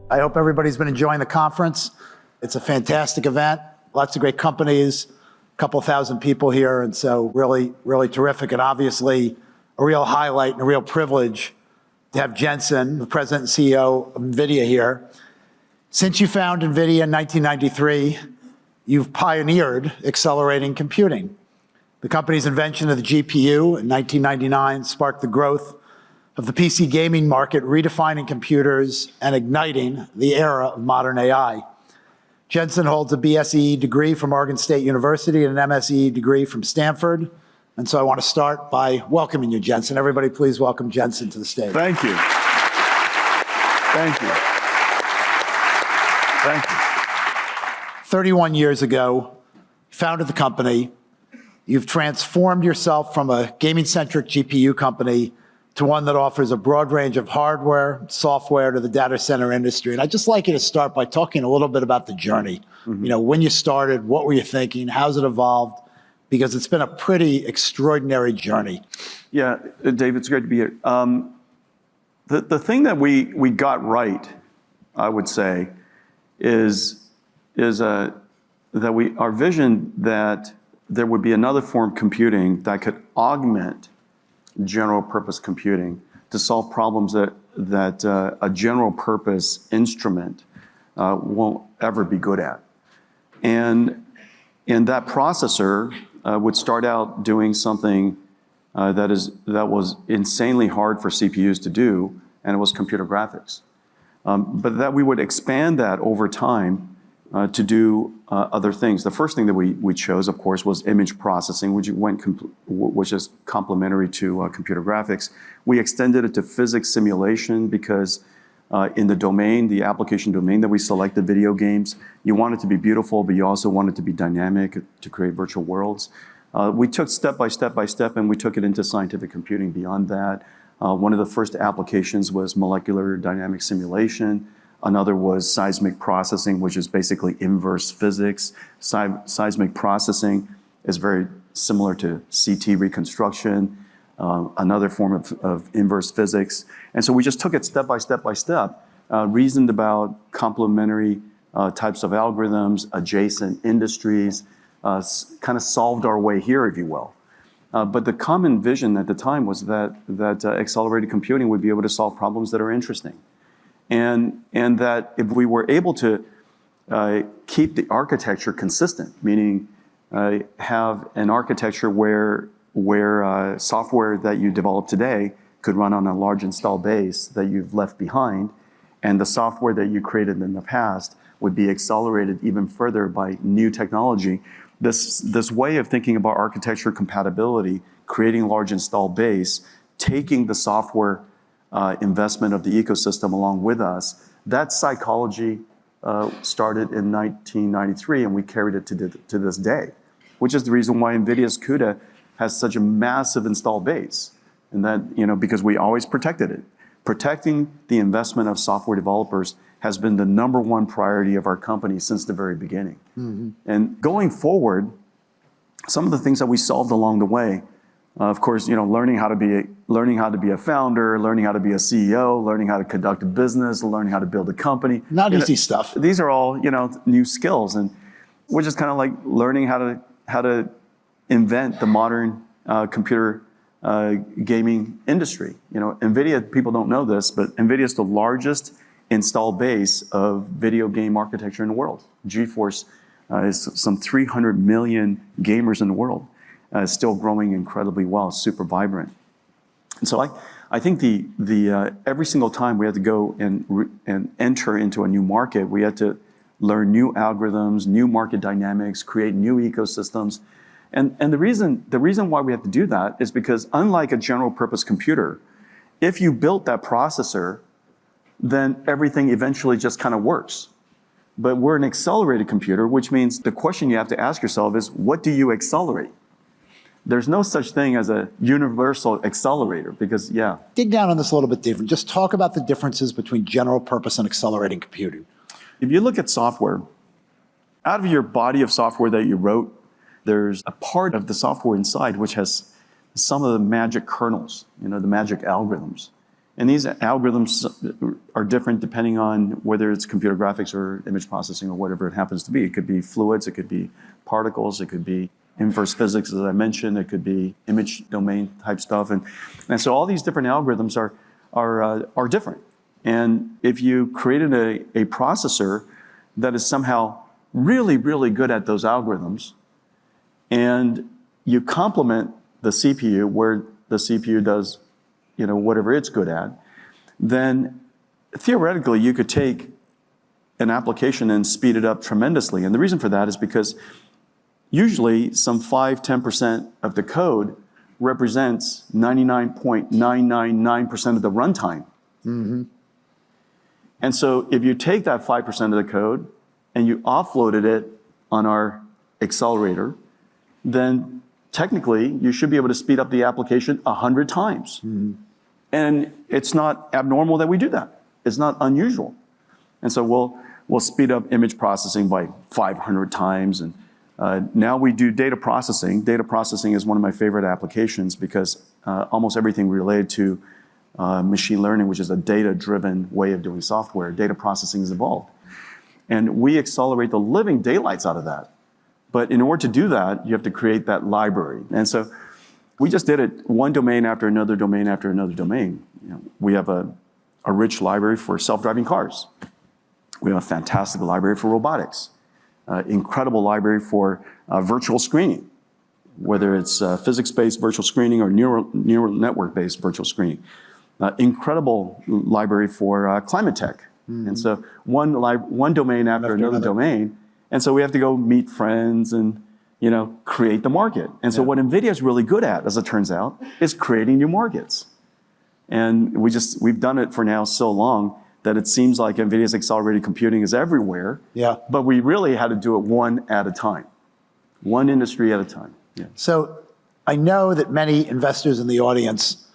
I hope everybody's been enjoying the conference. It's a fantastic event. Lots of great companies, a couple thousand people here, and so really, really terrific. And obviously, a real highlight and a real privilege to have Jensen, the president and CEO of Nvidia here. Since you founded Nvidia in 1993, you've pioneered accelerating computing. The company's invention of the GPU in 1999 sparked the growth of the PC gaming market, redefining computers and igniting the era of modern AI. Jensen holds a BSE degree from Oregon State University and an MSE degree from Stanford. And so I want to start by welcoming you, Jensen. Everybody please welcome Jensen to the stage. Thank you. Thank you. Thank you. 31 years ago, you founded the company. You've transformed yourself from a gaming-centric GPU company to one that offers a broad range of hardware, software to the data center industry. And I'd just like you to start by talking a little bit about the journey. Mm-hmm. You know, when you started, what were you thinking? How's it evolved? Because it's been a pretty extraordinary journey. Yeah, Dave, it's great to be here. The thing that we got right, I would say, is that our vision that there would be another form of computing that could augment general purpose computing to solve problems that a general purpose instrument won't ever be good at. And that processor would start out doing something that was insanely hard for CPUs to do, and it was computer graphics. But that we would expand that over time to do other things. The first thing that we chose, of course, was image processing, which is complementary to computer graphics. We extended it to physics simulation because in the application domain that we selected, video games, you want it to be beautiful, but you also want it to be dynamic to create virtual worlds. We took step by step, and we took it into scientific computing beyond that. One of the first applications was molecular dynamic simulation. Another was seismic processing, which is basically inverse physics. Seismic processing is very similar to CT reconstruction, another form of inverse physics. And so we just took it step by step, reasoned about complementary types of algorithms, adjacent industries, kind of solved our way here, if you will. But the common vision at the time was that accelerated computing would be able to solve problems that are interesting. And that if we were able to keep the architecture consistent, meaning have an architecture where software that you develop today could run on a large install base that you've left behind, and the software that you created in the past would be accelerated even further by new technology. This way of thinking about architecture compatibility, creating large install base, taking the software investment of the ecosystem along with us, that psychology started in 1993, and we carried it to this day, which is the reason why NVIDIA's CUDA has such a massive install base, and that, because we always protected it. Protecting the investment of software developers has been the number one priority of our company since the very beginning. Mm-hmm. And going forward, some of the things that we solved along the way, of course, learning how to be a founder, learning how to be a CEO, learning how to conduct a business, learning how to build a company. Not easy stuff. These are all, new skills, and we're just kind of like learning how to invent the modern computer gaming industry. Nvidia, people don't know this, but Nvidia is the largest install base of video game architecture in the world. GeForce is some 300 million gamers in the world. Still growing incredibly well, super vibrant. And so I think every single time we had to go and enter into a new market, we had to learn new algorithms, new market dynamics, create new ecosystems. And the reason why we have to do that is because, unlike a general purpose computer, if you built that processor, then everything eventually just kind of works. But we're an accelerated computer, which means the question you have to ask yourself is, what do you accelerate? There's no such thing as a universal accelerator because, yeah. Dig down on this a little bit deeper. Just talk about the differences between general purpose and accelerating computing. If you look at software, out of your body of software that you wrote, there's a part of the software inside which has some of the magic kernels, the magic algorithms. And these algorithms are different depending on whether it's computer graphics or image processing or whatever it happens to be. It could be fluids, it could be particles, it could be inverse physics, as I mentioned, it could be image domain type stuff. And so all these different algorithms are different. And if you created a processor that is somehow really, really good at those algorithms, and you complement the CPU where the CPU does, whatever it's good at, then theoretically you could take an application and speed it up tremendously. And the reason for that is because usually some 5-10% of the code represents 99.999% of the runtime. Mm-hmm. And so if you take that 5% of the code and you offloaded it on our accelerator, then technically you should be able to speed up the application 100 times. Mm-hmm. And it's not abnormal that we do that. It's not unusual. And so we'll speed up image processing by 500 times. And now we do data processing. Data processing is one of my favorite applications because almost everything related to machine learning, which is a data-driven way of doing software, data processing is involved. And we accelerate the living daylights out of that. But in order to do that, you have to create that library. And so we just did it one domain after another domain after another domain. We have a rich library for self-driving cars. We have a fantastic library for robotics. Incredible library for virtual screening, whether it's physics-based virtual screening or neural network-based virtual screening. Incredible library for climate tech. Mm-hmm. And so one domain after another domain. And so we have to go meet friends and create the market. And so what NVIDIA is really good at, as it turns out, is creating new markets. And we've done it for now so long that it seems like NVIDIA's accelerated computing is everywhere. Yeah. But we really had to do it one at a time, one industry at a time. Yeah. So I know that many investors in the audience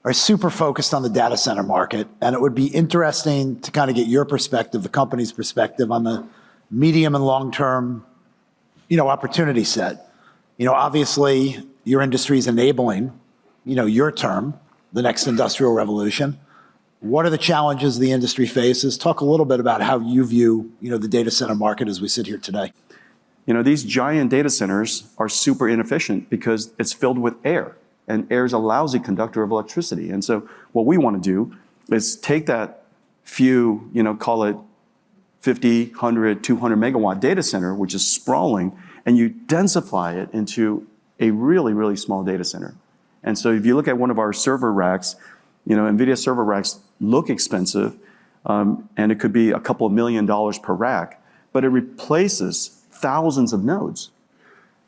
are super focused on the data center market, and it would be interesting to kind of get your perspective, the company's perspective on the medium and long-term, opportunity set. Obviously your industry is enabling, your term, the next industrial revolution. What are the challenges the industry faces? Talk a little bit about how you view, the data center market as we sit here today. These giant data centers are super inefficient because it's filled with air, and air is a lousy conductor of electricity. And so what we want to do is take that few, call it 50, 100, 200 megawatt data center, which is sprawling, and you densify it into a really, really small data center. And so if you look at one of our server racks, NVIDIA server racks look expensive, and it could be a couple of $1 million per rack, but it replaces thousands of nodes.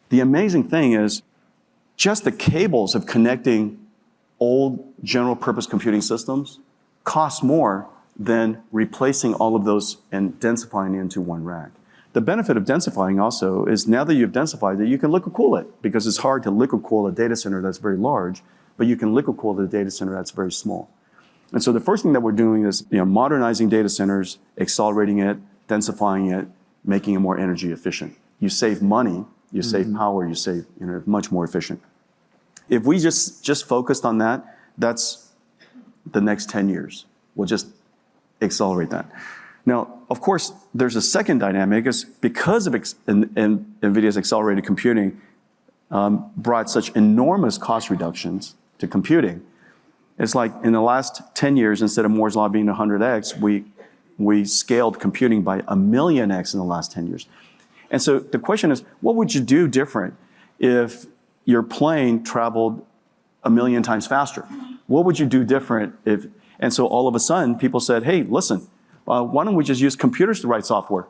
The amazing thing is just the cables of connecting old general purpose computing systems cost more than replacing all of those and densifying into one rack. The benefit of densifying also is now that you've densified it, you can liquid cool it, because it's hard to liquid cool a data center that's very large, but you can liquid cool the data center that's very small. And so the first thing that we're doing is modernizing data centers, accelerating it, densifying it, making it more energy efficient. You save money, you save power, you save much more efficient. If we just focused on that, that's the next 10 years. We'll just accelerate that. Now, of course, there's a second dynamic, is because of NVIDIA's accelerated computing brought such enormous cost reductions to computing. It's like in the last 10 years, instead of Moore's law being 100x, we scaled computing by 1,000,000x in the last 10 years. And so the question is, what would you do different if your plane traveled 1,000,000 times faster? What would you do different if, and so all of a sudden people said, hey, listen, why don't we just use computers to write software?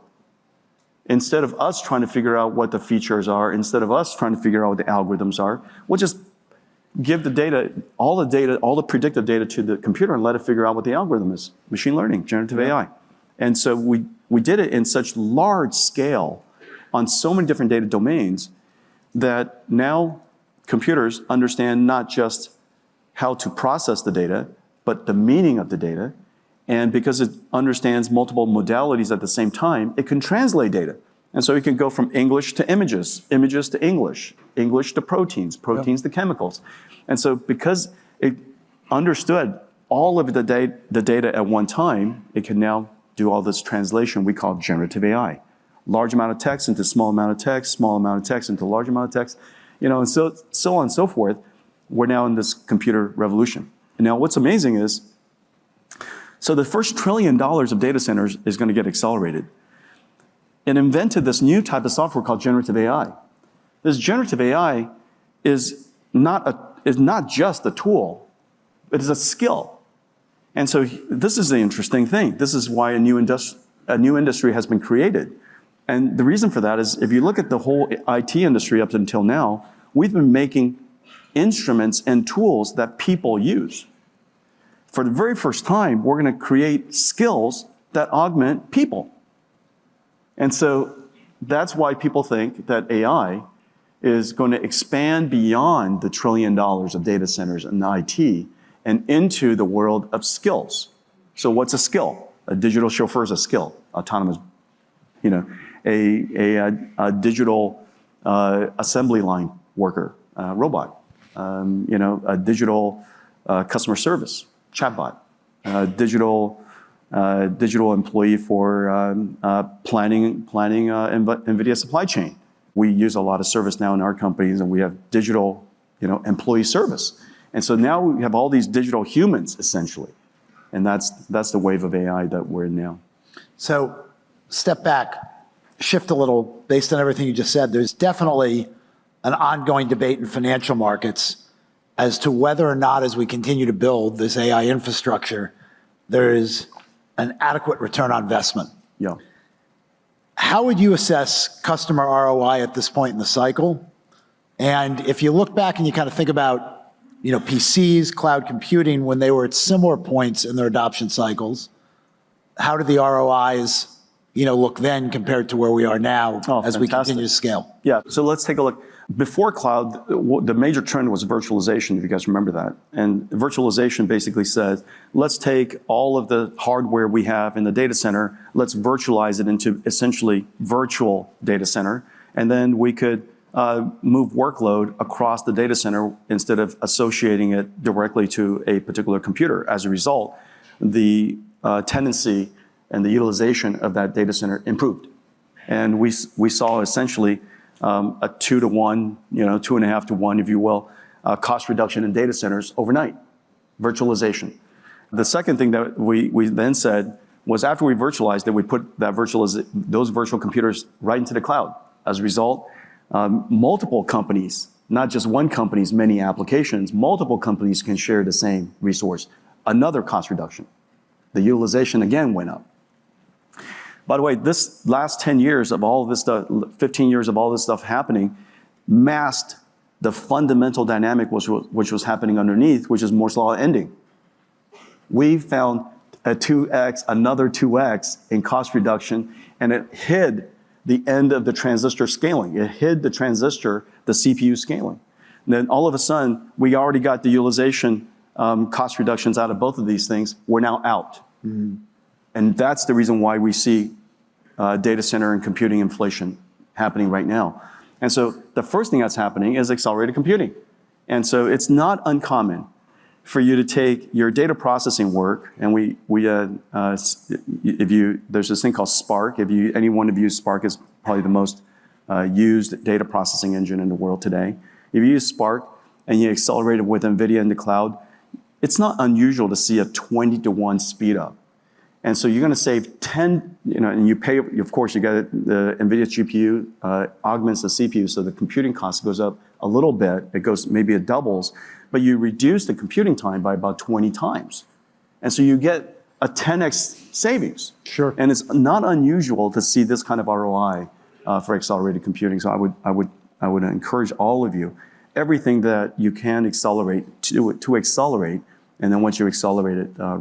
Instead of us trying to figure out what the features are, instead of us trying to figure out what the algorithms are, we'll just give the data, all the predictive data to the computer and let it figure out what the algorithm is. Machine learning, generative AI. And so we did it in such large scale on so many different data domains that now computers understand not just how to process the data, but the meaning of the data. And because it understands multiple modalities at the same time, it can translate data. And so it can go from English to images, images to English, English to proteins, proteins to chemicals. And so because it understood all of the data at one time, it can now do all this translation we call generative AI. Large amount of text into small amount of text, small amount of text into large amount of text, and so on and so forth. We're now in this computer revolution. And now what's amazing is, so the first $1 trillion of data centers is going to get accelerated. It invented this new type of software called generative AI. This generative AI is not just a tool, it is a skill. And so this is the interesting thing. This is why a new industry has been created. And the reason for that is, if you look at the whole IT industry up until now, we've been making instruments and tools that people use. For the very first time, we're going to create skills that augment people. And so that's why people think that AI is going to expand beyond the $1 trillion of data centers in IT and into the world of skills. So what's a skill? A digital chauffeur is a skill. Autonomous, a digital assembly line worker, robot. A digital customer service chatbot, digital employee for planning Nvidia supply chain. We use a lot of service now in our companies, and we have digital, employee service. And so now we have all these digital humans, essentially. And that's the wave of AI that we're in now. So step back, shift a little based on everything you just said. There's definitely an ongoing debate in financial markets as to whether or not, as we continue to build this AI infrastructure, there is an adequate return on investment. Yeah. How would you assess customer ROI at this point in the cycle? And if you look back and you kind of think about, PCs, cloud computing, when they were at similar points in their adoption cycles, how did the ROIs, look then compared to where we are now as we continue to scale? Yeah, so let's take a look. Before cloud, the major trend was virtualization, if you guys remember that. And virtualization basically says, let's take all of the hardware we have in the data center, let's virtualize it into essentially virtual data center, and then we could move workload across the data center instead of associating it directly to a particular computer. As a result, the tendency and the utilization of that data center improved. And we saw essentially a 2 to 1, 2.5 to 1, if you will, cost reduction in data centers overnight, virtualization. The second thing that we then said was, after we virtualized it, we put that those virtual computers right into the cloud. As a result, multiple companies, not just one company's many applications, multiple companies can share the same resource. Another cost reduction. The utilization again went up. By the way, this last 10 years of all of this stuff, 15 years of all this stuff happening, masked the fundamental dynamic which was happening underneath, which is Moore's Law ending. We found a 2x, another 2x in cost reduction, and it hid the end of the transistor scaling. It hid the transistor, the CPU scaling. And then all of a sudden, we already got the utilization cost reductions out of both of these things. We're now out. Mm-hmm. And that's the reason why we see data center and computing inflation happening right now. And so the first thing that's happening is accelerated computing. And so it's not uncommon for you to take your data processing work, and there's this thing called Spark. Anyone of you, Spark is probably the most used data processing engine in the world today. If you use Spark and you accelerate it with Nvidia in the cloud, it's not unusual to see a 20 to 1 speed up. And so you're going to save 10, and you pay, of course, you got the Nvidia GPU augments the CPU, so the computing cost goes up a little bit. Maybe it doubles, but you reduce the computing time by about 20 times. And so you get a 10x savings. Sure. And it's not unusual to see this kind of ROI for accelerated computing. So I would encourage all of you, everything that you can accelerate to accelerate, and then once you accelerate it,